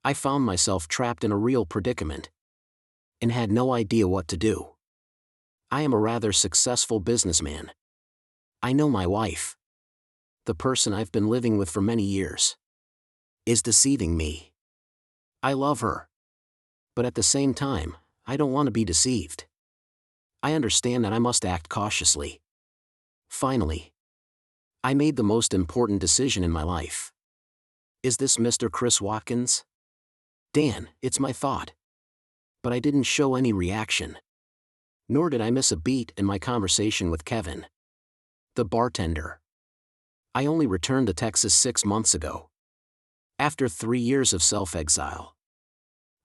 I found myself trapped in a real predicament and had no idea what to do. I am a rather successful businessman. I know my wife, the person I've been living with for many years, is deceiving me. I love her. But at the same time, I don't want to be deceived. I understand that I must act cautiously. Finally, I made the most important decision in my life. Is this Mr. Chris Watkins? Dan, it's my thought. But I didn't show any reaction. Nor did I miss a beat in my conversation with Kevin, the bartender. I only returned to Texas 6 months ago, after 3 years of self-exile.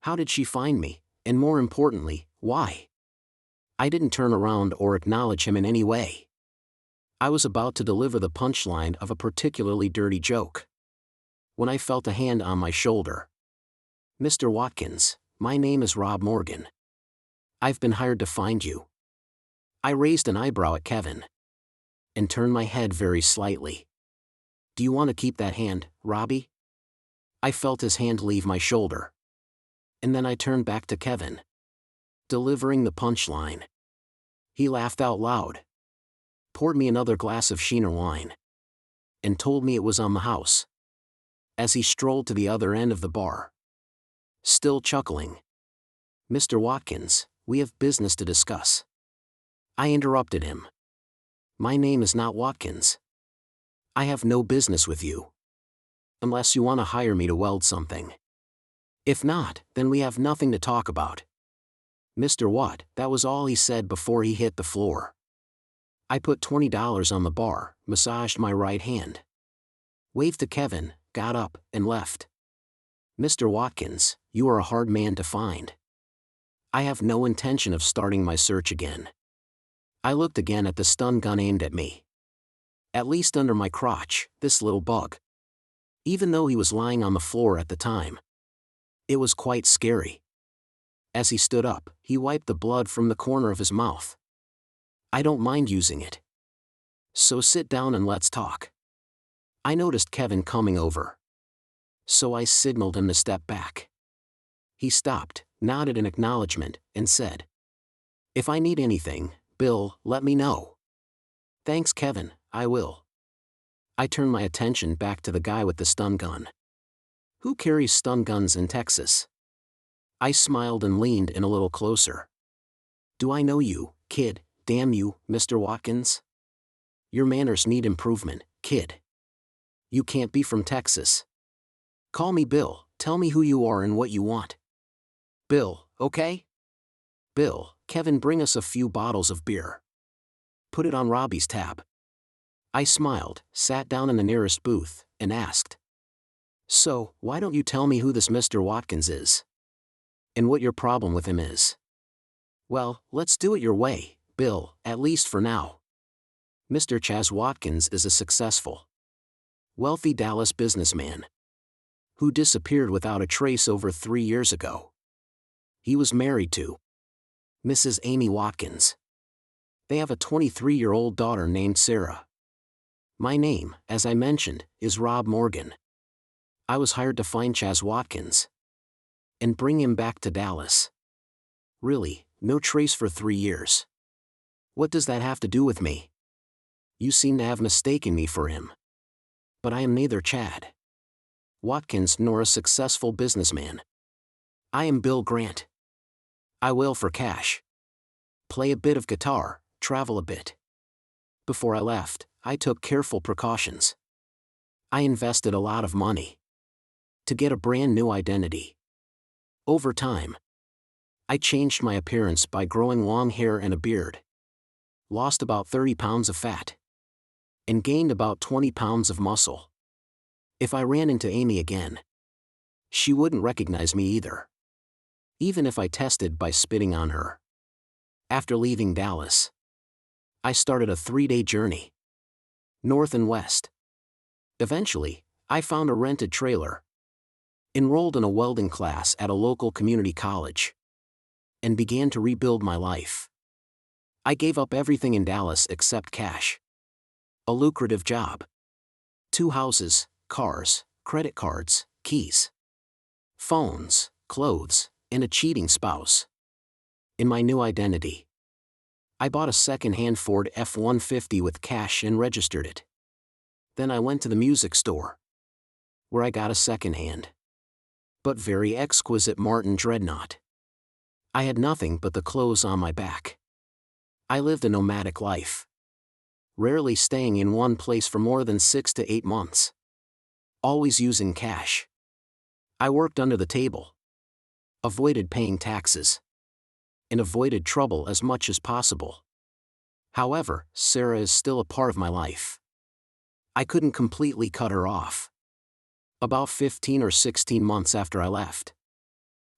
How did she find me, and more importantly, why? I didn't turn around or acknowledge him in any way. I was about to deliver the punchline of a particularly dirty joke, when I felt a hand on my shoulder. Mr. Watkins, my name is Rob Morgan. I've been hired to find you. I raised an eyebrow at Kevin and turned my head very slightly. Do you want to keep that hand, Robbie? I felt his hand leave my shoulder. And then I turned back to Kevin, delivering the punchline. He laughed out loud, poured me another glass of Sheener wine, and told me it was on the house, as he strolled to the other end of the bar, still chuckling. Mr. Watkins, we have business to discuss. I interrupted him. My name is not Watkins. I have no business with you, unless you want to hire me to weld something. If not, then we have nothing to talk about. Mr. Watt, that was all he said before he hit the floor. I put $20 on the bar, massaged my right hand, waved to Kevin, got up, and left. Mr. Watkins, you are a hard man to find. I have no intention of starting my search again. I looked again at the stun gun aimed at me. At least under my crotch, this little bug. Even though he was lying on the floor at the time, it was quite scary. As he stood up, he wiped the blood from the corner of his mouth. I don't mind using it. So sit down and let's talk. I noticed Kevin coming over, so I signaled him to step back. He stopped, nodded in acknowledgement, and said, If I need anything, Bill, let me know. Thanks, Kevin, I will. I turned my attention back to the guy with the stun gun. Who carries stun guns in Texas? I smiled and leaned in a little closer. Do I know you, kid? Damn you, Mr. Watkins. Your manners need improvement, kid. You can't be from Texas. Call me Bill, tell me who you are and what you want. Bill, okay? Bill, Kevin, bring us a few bottles of beer. Put it on Robbie's tab. I smiled, sat down in the nearest booth, and asked, So, why don't you tell me who this Mr. Watkins is? And what your problem with him is? Well, let's do it your way, Bill, at least for now. Mr. Chaz Watkins is a successful, wealthy Dallas businessman who disappeared without a trace over 3 years ago. He was married to Mrs. Amy Watkins. They have a 23-year-old daughter named Sarah. My name, as I mentioned, is Rob Morgan. I was hired to find Chaz Watkins and bring him back to Dallas. Really, no trace for 3 years. What does that have to do with me? You seem to have mistaken me for him. But I am neither Chad Watkins nor a successful businessman. I am Bill Grant. I wail for cash, play a bit of guitar, travel a bit. Before I left, I took careful precautions. I invested a lot of money to get a brand new identity. Over time, I changed my appearance by growing long hair and a beard, lost about 30 pounds of fat, and gained about 20 pounds of muscle. If I ran into Amy again, she wouldn't recognize me either, even if I tested by spitting on her. After leaving Dallas, I started a 3-day journey, north and west. Eventually, I found a rented trailer, enrolled in a welding class at a local community college, and began to rebuild my life. I gave up everything in Dallas except cash, a lucrative job, 2 houses, cars, credit cards, keys. phones, clothes, and a cheating spouse. In my new identity, I bought a second-hand Ford F-150 with cash and registered it. Then I went to the music store, where I got a second-hand, but very exquisite Martin Dreadnought. I had nothing but the clothes on my back. I lived a nomadic life, rarely staying in one place for more than 6 to 8 months. Always using cash. I worked under the table, avoided paying taxes, and avoided trouble as much as possible. However, Sarah is still a part of my life. I couldn't completely cut her off. About 15 or 16 months after I left,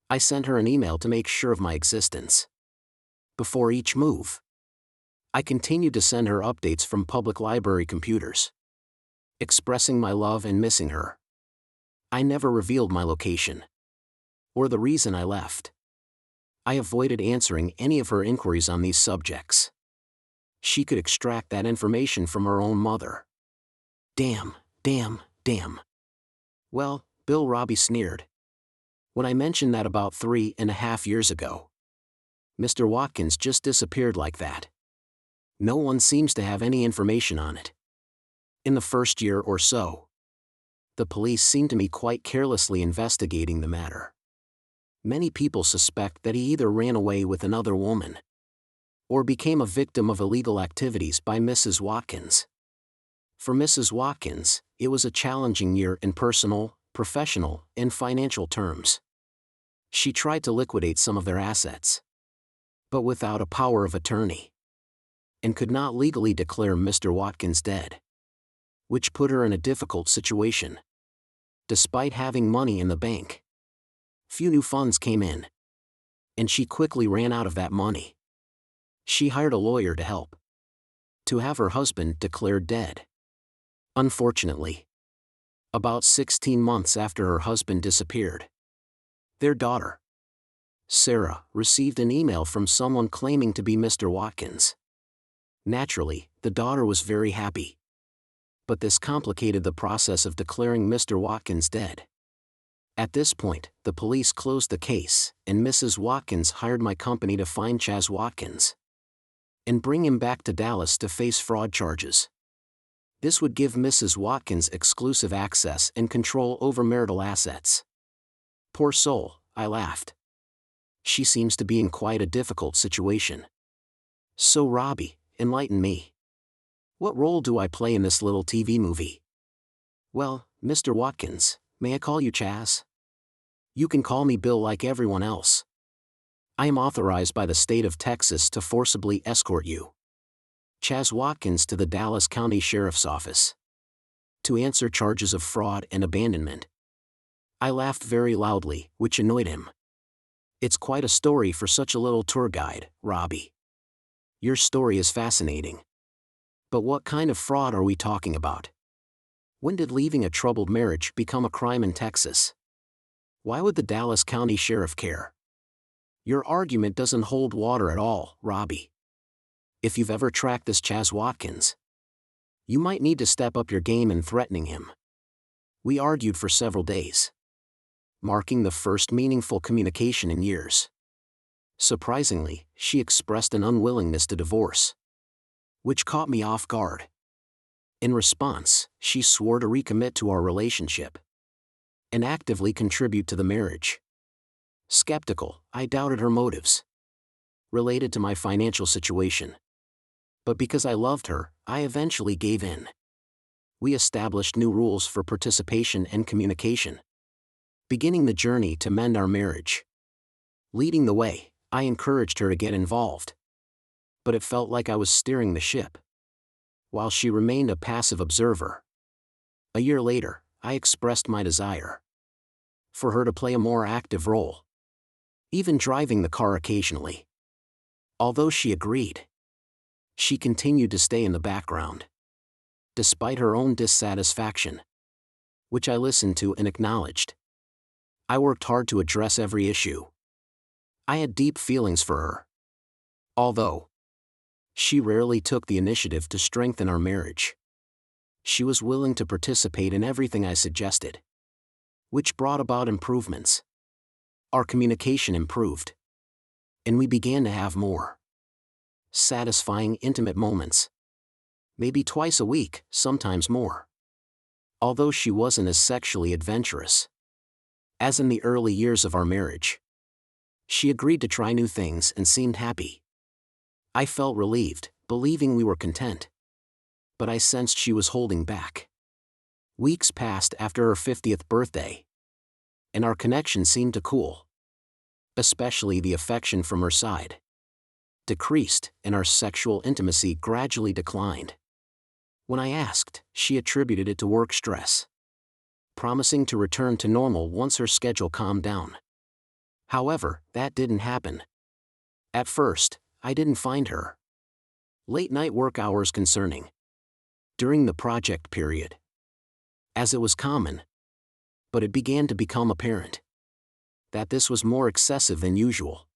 I sent her an email to make sure of my existence. Before each move, I continued to send her updates from public library computers, expressing my love and missing her. I never revealed my location, or the reason I left. I avoided answering any of her inquiries on these subjects. She could extract that information from her own mother. Damn, damn, damn. Well, Bill Robbie sneered when I mentioned that about 3.5 years ago. Mr. Watkins just disappeared like that. No one seems to have any information on it. In the first year or so, the police seemed to me quite carelessly investigating the matter. Many people suspect that he either ran away with another woman or became a victim of illegal activities by Mrs. Watkins. For Mrs. Watkins, it was a challenging year in personal, professional, and financial terms. She tried to liquidate some of their assets, but without a power of attorney, and could not legally declare Mr. Watkins dead, which put her in a difficult situation. Despite having money in the bank, few new funds came in, and she quickly ran out of that money. She hired a lawyer to help, to have her husband declared dead. Unfortunately, about 16 months after her husband disappeared, their daughter, Sarah, received an email from someone claiming to be Mr. Watkins. Naturally, the daughter was very happy, but this complicated the process of declaring Mr. Watkins dead. At this point, the police closed the case, and Mrs. Watkins hired my company to find Chaz Watkins and bring him back to Dallas to face fraud charges. This would give Mrs. Watkins exclusive access and control over marital assets. Poor soul, I laughed. She seems to be in quite a difficult situation. So Robbie, enlighten me. What role do I play in this little TV movie? Well, Mr. Watkins, may I call you Chaz? You can call me Bill like everyone else. I am authorized by the state of Texas to forcibly escort you, Chaz Watkins, to the Dallas County Sheriff's Office to answer charges of fraud and abandonment. I laughed very loudly, which annoyed him. It's quite a story for such a little tour guide, Robbie. Your story is fascinating. But what kind of fraud are we talking about? When did leaving a troubled marriage become a crime in Texas? Why would the Dallas County Sheriff care? Your argument doesn't hold water at all, Robbie. If you've ever tracked this Chaz Watkins, you might need to step up your game in threatening him. We argued for several days, marking the first meaningful communication in years. Surprisingly, she expressed an unwillingness to divorce, which caught me off guard. In response, she swore to recommit to our relationship and actively contribute to the marriage. Skeptical, I doubted her motives related to my financial situation. But because I loved her, I eventually gave in. We established new rules for participation and communication, beginning the journey to mend our marriage. Leading the way, I encouraged her to get involved, but it felt like I was steering the ship, while she remained a passive observer. A year later, I expressed my desire for her to play a more active role, even driving the car occasionally. Although she agreed, she continued to stay in the background, despite her own dissatisfaction, which I listened to and acknowledged. I worked hard to address every issue. I had deep feelings for her, although she rarely took the initiative to strengthen our marriage. She was willing to participate in everything I suggested, which brought about improvements. Our communication improved, and we began to have more satisfying, intimate moments. Maybe twice a week, sometimes more. Although she wasn't as sexually adventurous as in the early years of our marriage, she agreed to try new things and seemed happy. I felt relieved, believing we were content. But I sensed she was holding back. Weeks passed after her 50th birthday, and our connection seemed to cool. Especially the affection from her side decreased, and our sexual intimacy gradually declined. When I asked, she attributed it to work stress, promising to return to normal once her schedule calmed down. However, that didn't happen. At first, I didn't find her late-night work hours concerning during the project period, as it was common, but it began to become apparent that this was more excessive than usual.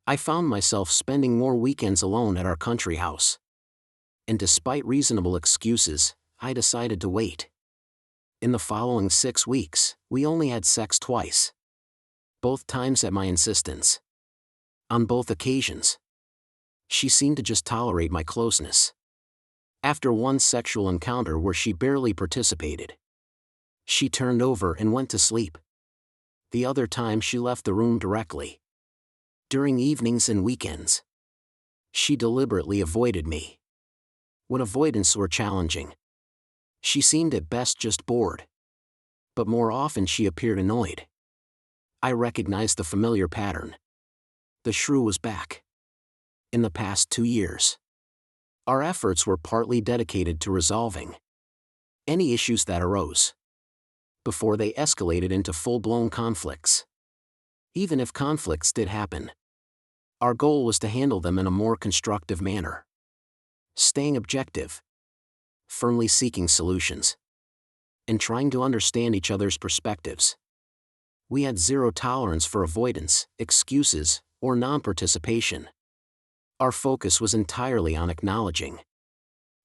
I found myself spending more weekends alone at our country house, and despite reasonable excuses, I decided to wait. In the following 6 weeks, we only had sex twice, both times at my insistence. On both occasions, she seemed to just tolerate my closeness. After one sexual encounter where she barely participated, she turned over and went to sleep. The other time she left the room directly. During evenings and weekends, she deliberately avoided me. When avoidance were challenging, she seemed at best just bored. But more often she appeared annoyed. I recognized the familiar pattern. The shrew was back. In the past 2 years, our efforts were partly dedicated to resolving any issues that arose before they escalated into full-blown conflicts. Even if conflicts did happen, our goal was to handle them in a more constructive manner, staying objective, firmly seeking solutions, and trying to understand each other's perspectives. We had zero tolerance for avoidance, excuses, or non-participation. Our focus was entirely on acknowledging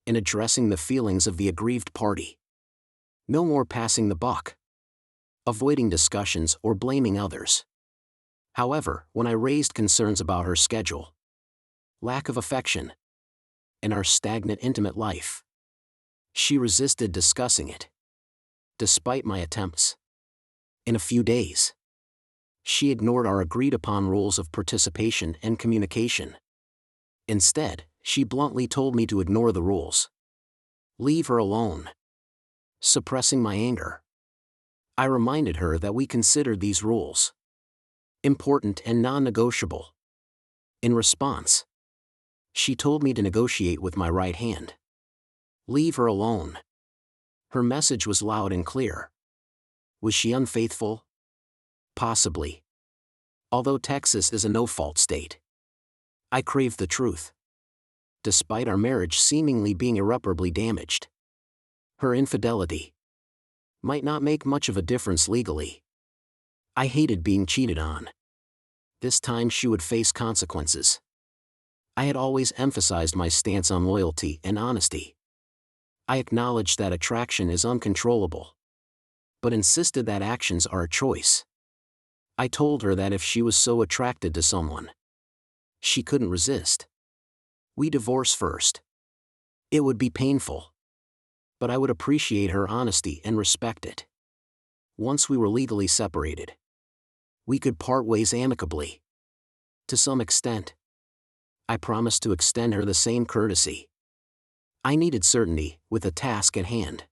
and addressing the feelings of the aggrieved party. No more passing the buck, avoiding discussions or blaming others. However, when I raised concerns about her schedule, lack of affection, and our stagnant intimate life, she resisted discussing it, despite my attempts. In a few days, she ignored our agreed-upon rules of participation and communication. Instead, she bluntly told me to ignore the rules. Leave her alone. Suppressing my anger, I reminded her that we considered these rules important and non-negotiable. In response, she told me to negotiate with my right hand. Leave her alone. Her message was loud and clear. Was she unfaithful? Possibly. Although Texas is a no-fault state, I craved the truth. Despite our marriage seemingly being irreparably damaged, her infidelity might not make much of a difference legally. I hated being cheated on. This time she would face consequences. I had always emphasized my stance on loyalty and honesty. I acknowledged that attraction is uncontrollable, but insisted that actions are a choice. I told her that if she was so attracted to someone, she couldn't resist. We divorce first. It would be painful, but I would appreciate her honesty and respect it. Once we were legally separated, we could part ways amicably. To some extent, I promised to extend her the same courtesy. I needed certainty, with a task at hand.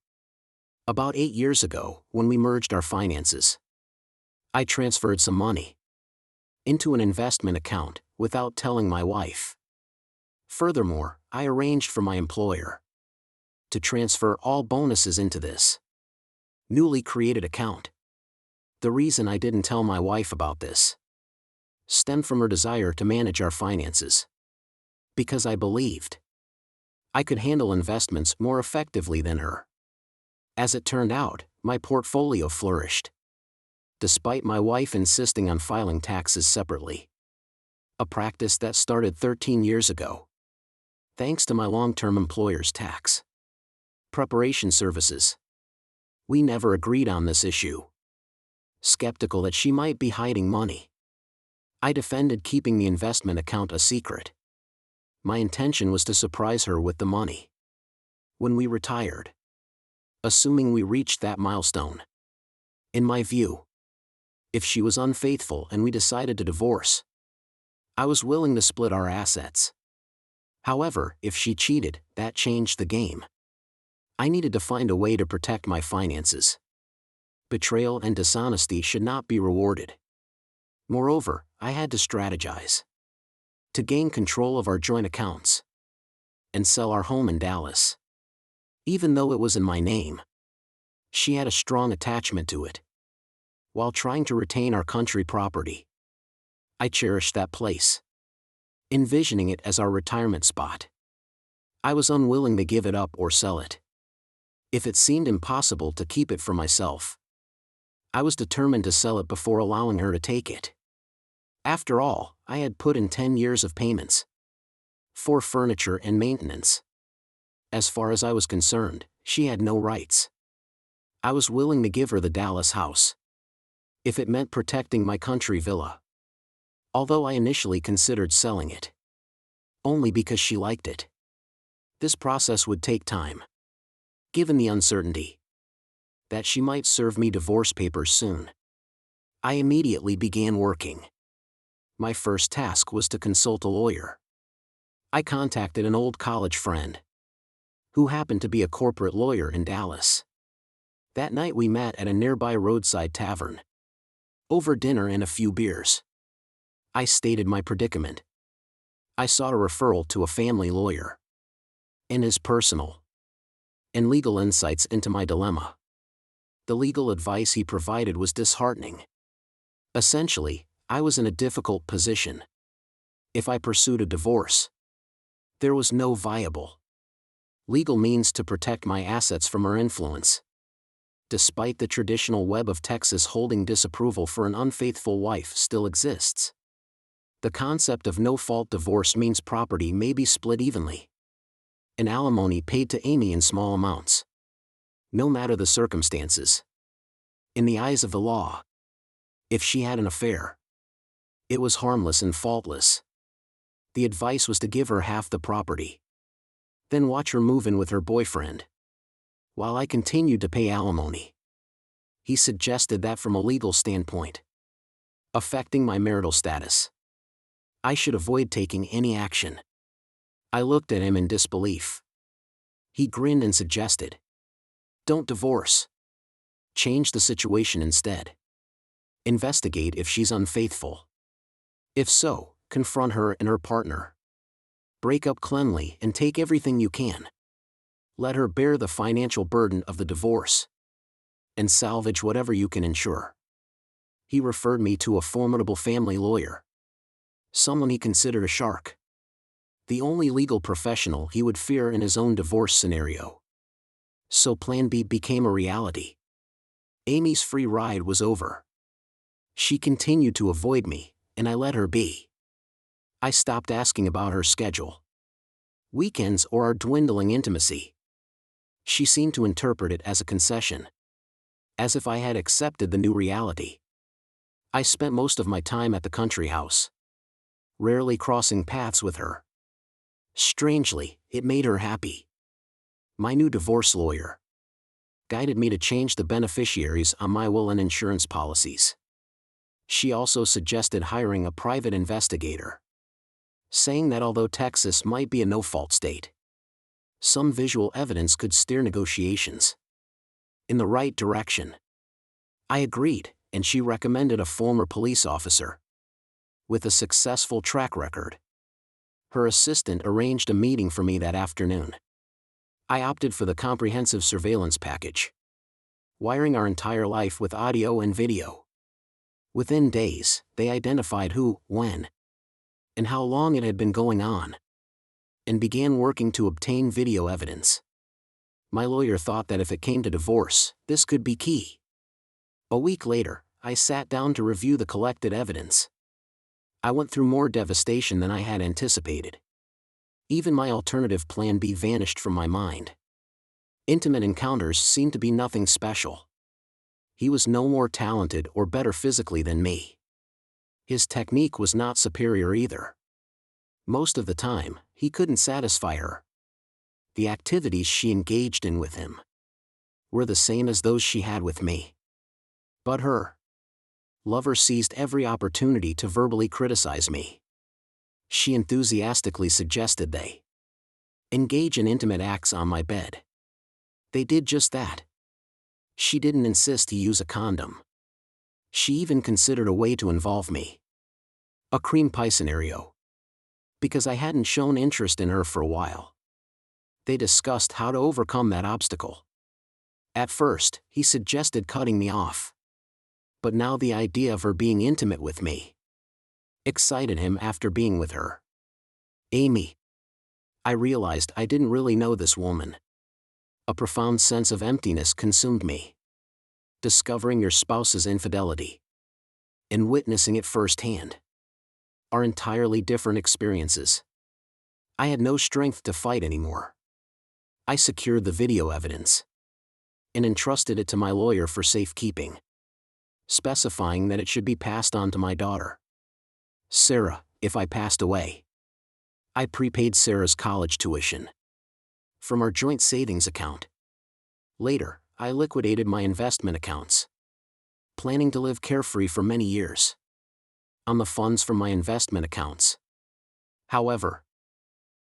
About 8 years ago, when we merged our finances, I transferred some money into an investment account without telling my wife. Furthermore, I arranged for my employer to transfer all bonuses into this newly created account. The reason I didn't tell my wife about this stemmed from her desire to manage our finances, because I believed I could handle investments more effectively than her. As it turned out, my portfolio flourished, despite my wife insisting on filing taxes separately, a practice that started 13 years ago, thanks to my long-term employer's tax preparation services. We never agreed on this issue. skeptical that she might be hiding money. I defended keeping the investment account a secret. My intention was to surprise her with the money when we retired, assuming we reached that milestone. In my view, if she was unfaithful and we decided to divorce, I was willing to split our assets. However, if she cheated, that changed the game. I needed to find a way to protect my finances. Betrayal and dishonesty should not be rewarded. Moreover, I had to strategize to gain control of our joint accounts and sell our home in Dallas. Even though it was in my name, she had a strong attachment to it. While trying to retain our country property, I cherished that place, envisioning it as our retirement spot. I was unwilling to give it up or sell it. If it seemed impossible to keep it for myself, I was determined to sell it before allowing her to take it. After all, I had put in 10 years of payments for furniture and maintenance. As far as I was concerned, she had no rights. I was willing to give her the Dallas house, if it meant protecting my country villa. Although I initially considered selling it, only because she liked it. This process would take time, given the uncertainty that she might serve me divorce papers soon. I immediately began working. My first task was to consult a lawyer. I contacted an old college friend who happened to be a corporate lawyer in Dallas. That night we met at a nearby roadside tavern. Over dinner and a few beers, I stated my predicament. I sought a referral to a family lawyer, and his personal and legal insights into my dilemma. The legal advice he provided was disheartening. Essentially, I was in a difficult position. If I pursued a divorce, there was no viable legal means to protect my assets from her influence. Despite the traditional web of Texas holding disapproval for an unfaithful wife still exists, the concept of no-fault divorce means property may be split evenly, and alimony paid to Amy in small amounts, no matter the circumstances. In the eyes of the law, if she had an affair, it was harmless and faultless. The advice was to give her half the property, then watch her move in with her boyfriend, while I continued to pay alimony. He suggested that from a legal standpoint, affecting my marital status, I should avoid taking any action. I looked at him in disbelief. He grinned and suggested, "Don't divorce. Change the situation instead. Investigate if she's unfaithful. If so, confront her and her partner. Break up cleanly and take everything you can. Let her bear the financial burden of the divorce, and salvage whatever you can insure." He referred me to a formidable family lawyer, someone he considered a shark, the only legal professional he would fear in his own divorce scenario. So Plan B became a reality. Amy's free ride was over. She continued to avoid me, and I let her be. I stopped asking about her schedule, weekends, or our dwindling intimacy. She seemed to interpret it as a concession, as if I had accepted the new reality. I spent most of my time at the country house, rarely crossing paths with her. Strangely, it made her happy. My new divorce lawyer guided me to change the beneficiaries on my will and insurance policies. She also suggested hiring a private investigator, saying that although Texas might be a no-fault state, some visual evidence could steer negotiations in the right direction. I agreed, and she recommended a former police officer with a successful track record. Her assistant arranged a meeting for me that afternoon. I opted for the comprehensive surveillance package, wiring our entire life with audio and video. Within days, they identified who, when, and how long it had been going on, and began working to obtain video evidence. My lawyer thought that if it came to divorce, this could be key. A week later, I sat down to review the collected evidence. I went through more devastation than I had anticipated. Even my alternative Plan B vanished from my mind. Intimate encounters seemed to be nothing special. He was no more talented or better physically than me. His technique was not superior either. Most of the time, he couldn't satisfy her. The activities she engaged in with him were the same as those she had with me. But her lover seized every opportunity to verbally criticize me. She enthusiastically suggested they engage in intimate acts on my bed. They did just that. She didn't insist he use a condom. She even considered a way to involve me. A cream pie scenario. Because I hadn't shown interest in her for a while. They discussed how to overcome that obstacle. At first, he suggested cutting me off. But now the idea of her being intimate with me excited him after being with her. Amy. I realized I didn't really know this woman. A profound sense of emptiness consumed me. Discovering your spouse's infidelity and witnessing it firsthand are entirely different experiences. I had no strength to fight anymore. I secured the video evidence and entrusted it to my lawyer for safekeeping, specifying that it should be passed on to my daughter, Sarah, if I passed away. I prepaid Sarah's college tuition from our joint savings account. Later, I liquidated my investment accounts, planning to live carefree for many years on the funds from my investment accounts. However,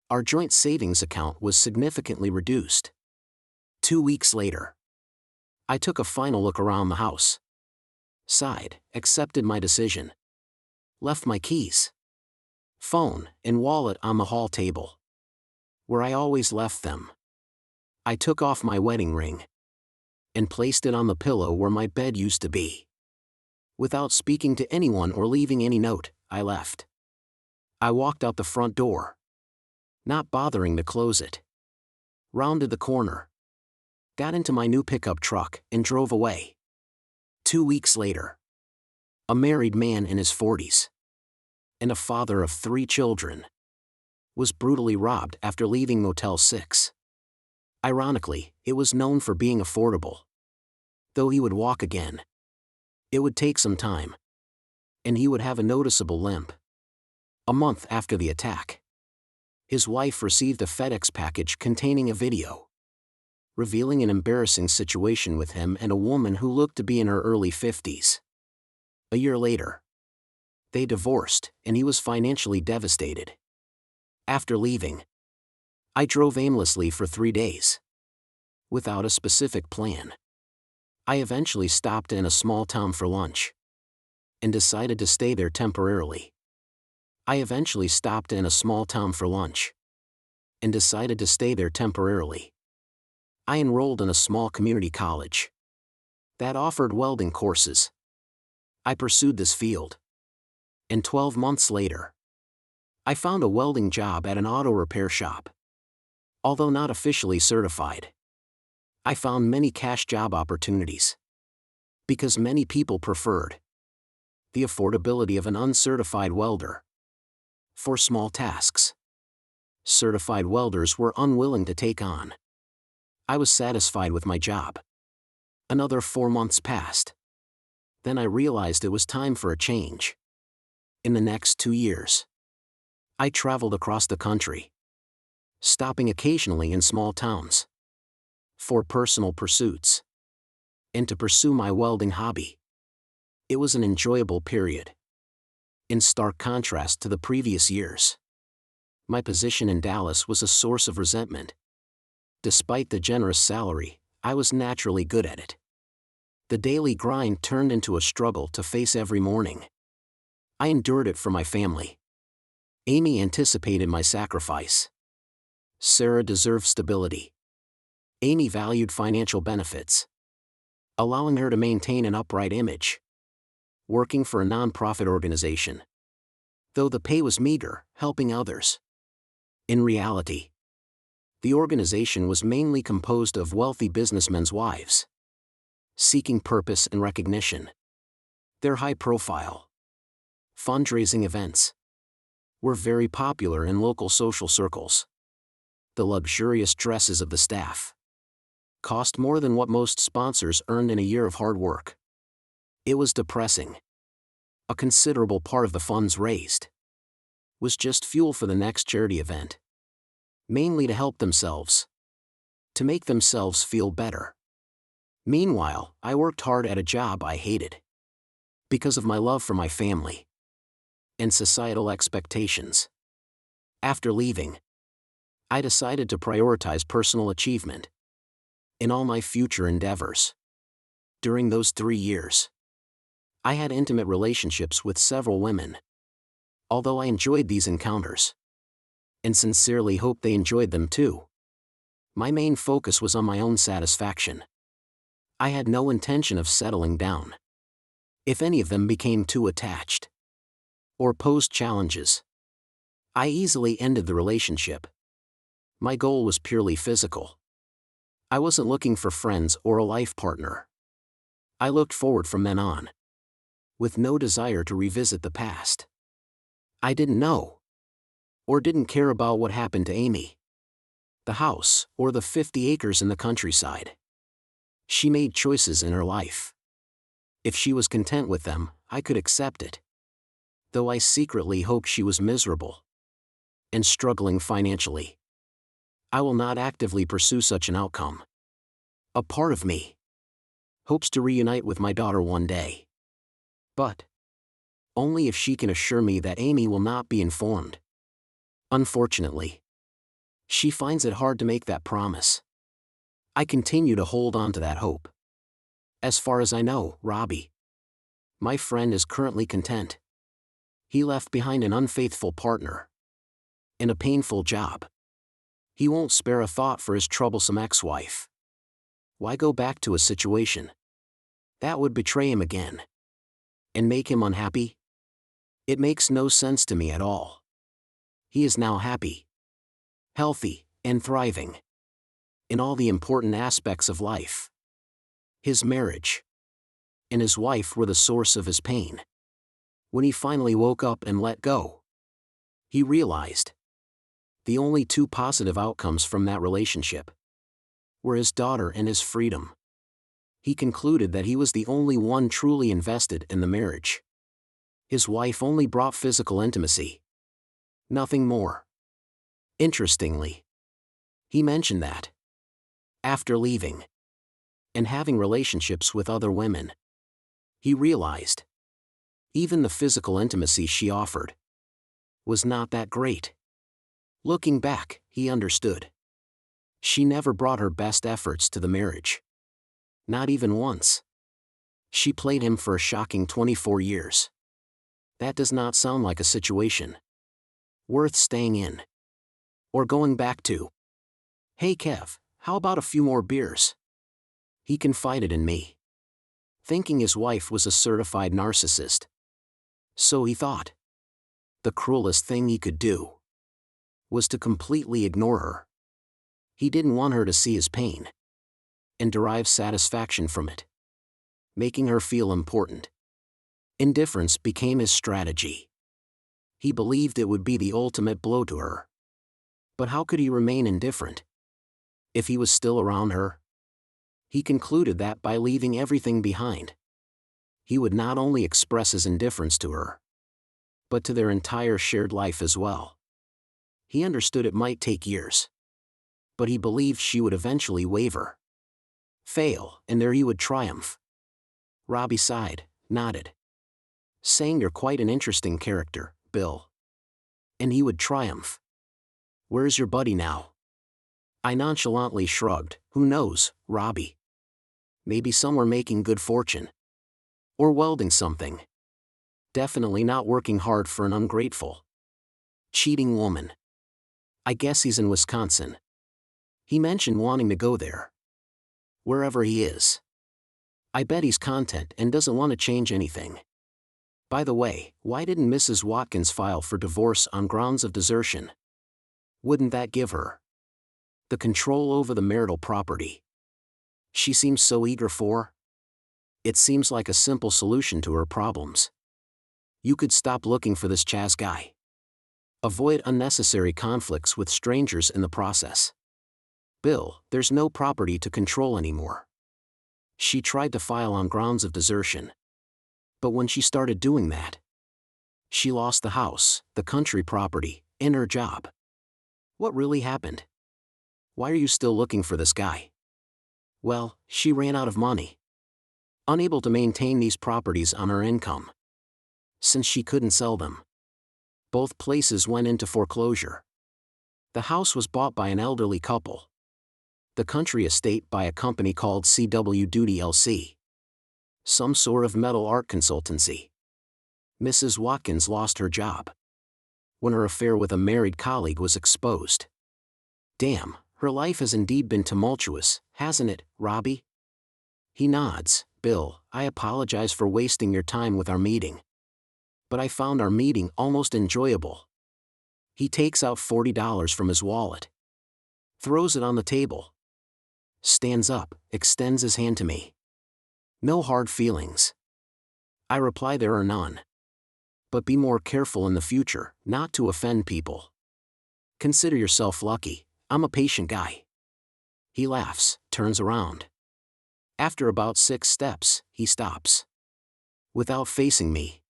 our joint savings account was significantly reduced. 2 weeks later, I took a final look around the house, sighed, accepted my decision, left my keys, phone, and wallet on the hall table, where I always left them. I took off my wedding ring and placed it on the pillow where my bed used to be. Without speaking to anyone or leaving any note, I left. I walked out the front door, not bothering to close it. Rounded the corner, got into my new pickup truck, and drove away. 2 weeks later, a married man in his 40s and a father of 3 children was brutally robbed after leaving Motel 6. Ironically, it was known for being affordable. Though he would walk again, it would take some time, and he would have a noticeable limp. A month after the attack, his wife received a FedEx package containing a video revealing an embarrassing situation with him and a woman who looked to be in her early 50s. A year later, they divorced, and he was financially devastated. After leaving, I drove aimlessly for 3 days, without a specific plan. I eventually stopped in a small town for lunch and decided to stay there temporarily. I enrolled in a small community college that offered welding courses. I pursued this field, and 12 months later, I found a welding job at an auto repair shop. Although not officially certified, I found many cash job opportunities because many people preferred the affordability of an uncertified welder for small tasks certified welders were unwilling to take on. I was satisfied with my job. Another 4 months passed. Then I realized it was time for a change. In the next 2 years, I traveled across the country, stopping occasionally in small towns for personal pursuits and to pursue my welding hobby. It was an enjoyable period, in stark contrast to the previous years. My position in Dallas was a source of resentment. Despite the generous salary, I was naturally good at it. The daily grind turned into a struggle to face every morning. I endured it for my family. Amy anticipated my sacrifice. Sarah deserved stability. Amy valued financial benefits, allowing her to maintain an upright image, working for a nonprofit organization, though the pay was meager, helping others. In reality, the organization was mainly composed of wealthy businessmen's wives, seeking purpose and recognition. Their high-profile fundraising events were very popular in local social circles. The luxurious dresses of the staff cost more than what most sponsors earned in a year of hard work. It was depressing. A considerable part of the funds raised was just fuel for the next charity event, mainly to help themselves, to make themselves feel better. Meanwhile, I worked hard at a job I hated because of my love for my family and societal expectations. After leaving, I decided to prioritize personal achievement in all my future endeavors. During those 3 years, I had intimate relationships with several women. Although I enjoyed these encounters, and sincerely hoped they enjoyed them too, my main focus was on my own satisfaction. I had no intention of settling down. If any of them became too attached or posed challenges, I easily ended the relationship. My goal was purely physical. I wasn't looking for friends or a life partner. I looked forward from then on, with no desire to revisit the past. I didn't know, or didn't care about what happened to Amy, the house, or the 50 acres in the countryside. She made choices in her life. If she was content with them, I could accept it, though I secretly hoped she was miserable and struggling financially. I will not actively pursue such an outcome. A part of me hopes to reunite with my daughter one day, but only if she can assure me that Amy will not be informed. Unfortunately, she finds it hard to make that promise. I continue to hold on to that hope. As far as I know, Robbie, my friend, is currently content. He left behind an unfaithful partner and a painful job. He won't spare a thought for his troublesome ex-wife. Why go back to a situation that would betray him again and make him unhappy? It makes no sense to me at all. He is now happy, healthy, and thriving in all the important aspects of life. His marriage and his wife were the source of his pain. When he finally woke up and let go, he realized the only 2 positive outcomes from that relationship were his daughter and his freedom. He concluded that he was the only one truly invested in the marriage. His wife only brought physical intimacy, nothing more. Interestingly, he mentioned that after leaving and having relationships with other women, he realized even the physical intimacy she offered was not that great. Looking back, he understood. She never brought her best efforts to the marriage. Not even once. She played him for a shocking 24 years. That does not sound like a situation worth staying in or going back to. Hey Kev, how about a few more beers? He confided in me, thinking his wife was a certified narcissist. So he thought. The cruelest thing he could do was to completely ignore her. He didn't want her to see his pain and derive satisfaction from it, making her feel important. Indifference became his strategy. He believed it would be the ultimate blow to her. But how could he remain indifferent if he was still around her? He concluded that by leaving everything behind, he would not only express his indifference to her, but to their entire shared life as well. He understood it might take years, but he believed she would eventually waver, fail, and there he would triumph. Robbie sighed, nodded, saying, "You're quite an interesting character, Bill." And he would triumph. Where's your buddy now? I nonchalantly shrugged. Who knows, Robbie? Maybe somewhere making good fortune. Or welding something. Definitely not working hard for an ungrateful, cheating woman. I guess he's in Wisconsin. He mentioned wanting to go there. Wherever he is. I bet he's content and doesn't want to change anything. By the way, why didn't Mrs. Watkins file for divorce on grounds of desertion? Wouldn't that give her the control over the marital property she seems so eager for? It seems like a simple solution to her problems. You could stop looking for this Chaz guy. Avoid unnecessary conflicts with strangers in the process. Bill, there's no property to control anymore. She tried to file on grounds of desertion. But when she started doing that, she lost the house, the country property, and her job. What really happened? Why are you still looking for this guy? Well, she ran out of money. Unable to maintain these properties on her income. Since she couldn't sell them, both places went into foreclosure. The house was bought by an elderly couple. The country estate by a company called CW Duty LC. Some sort of metal art consultancy. Mrs. Watkins lost her job when her affair with a married colleague was exposed. Damn, her life has indeed been tumultuous, hasn't it, Robbie? He nods. Bill, I apologize for wasting your time with our meeting. But I found our meeting almost enjoyable. He takes out $40 from his wallet. Throws it on the table. Stands up, extends his hand to me. No hard feelings. I reply there are none. But be more careful in the future, not to offend people. Consider yourself lucky, I'm a patient guy. He laughs, turns around. After about 6 steps, he stops. Without facing me.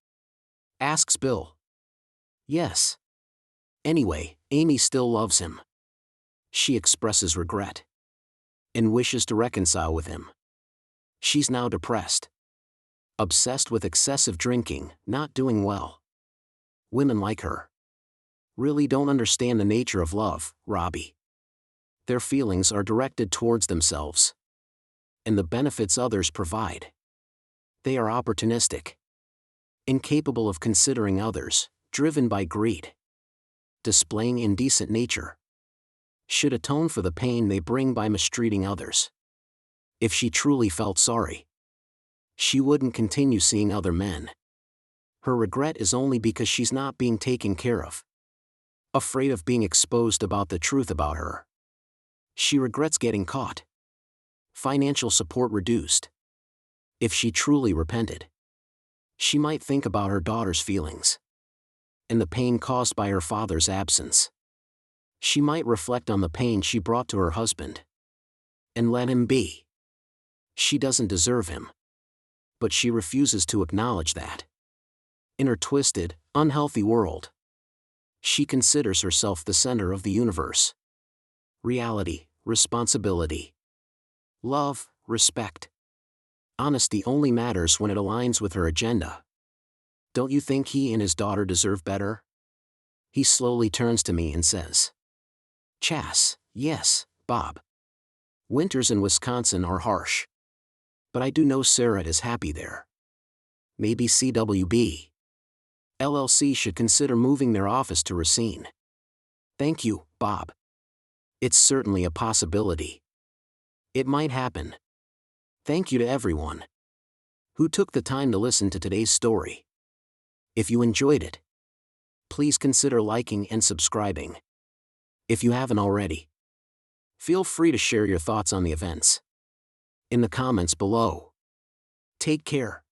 Asks Bill. Yes. Anyway, Amy still loves him. She expresses regret. And wishes to reconcile with him. She's now depressed. Obsessed with excessive drinking, not doing well. Women like her really don't understand the nature of love, Robbie. Their feelings are directed towards themselves and the benefits others provide. They are opportunistic, incapable of considering others, driven by greed, displaying indecent nature. Should atone for the pain they bring by mistreating others. If she truly felt sorry, she wouldn't continue seeing other men. Her regret is only because she's not being taken care of. Afraid of being exposed about the truth about her. She regrets getting caught. Financial support reduced. If she truly repented, she might think about her daughter's feelings and the pain caused by her father's absence. She might reflect on the pain she brought to her husband and let him be. She doesn't deserve him, but she refuses to acknowledge that. In her twisted, unhealthy world, she considers herself the center of the universe. Reality, responsibility, love, respect. Honesty only matters when it aligns with her agenda. Don't you think he and his daughter deserve better? He slowly turns to me and says, Chas, yes, Bob. Winters in Wisconsin are harsh. But I do know Sarah is happy there. Maybe CWB LLC should consider moving their office to Racine. Thank you, Bob. It's certainly a possibility. It might happen. Thank you to everyone who took the time to listen to today's story. If you enjoyed it, please consider liking and subscribing. If you haven't already, feel free to share your thoughts on the events in the comments below. Take care.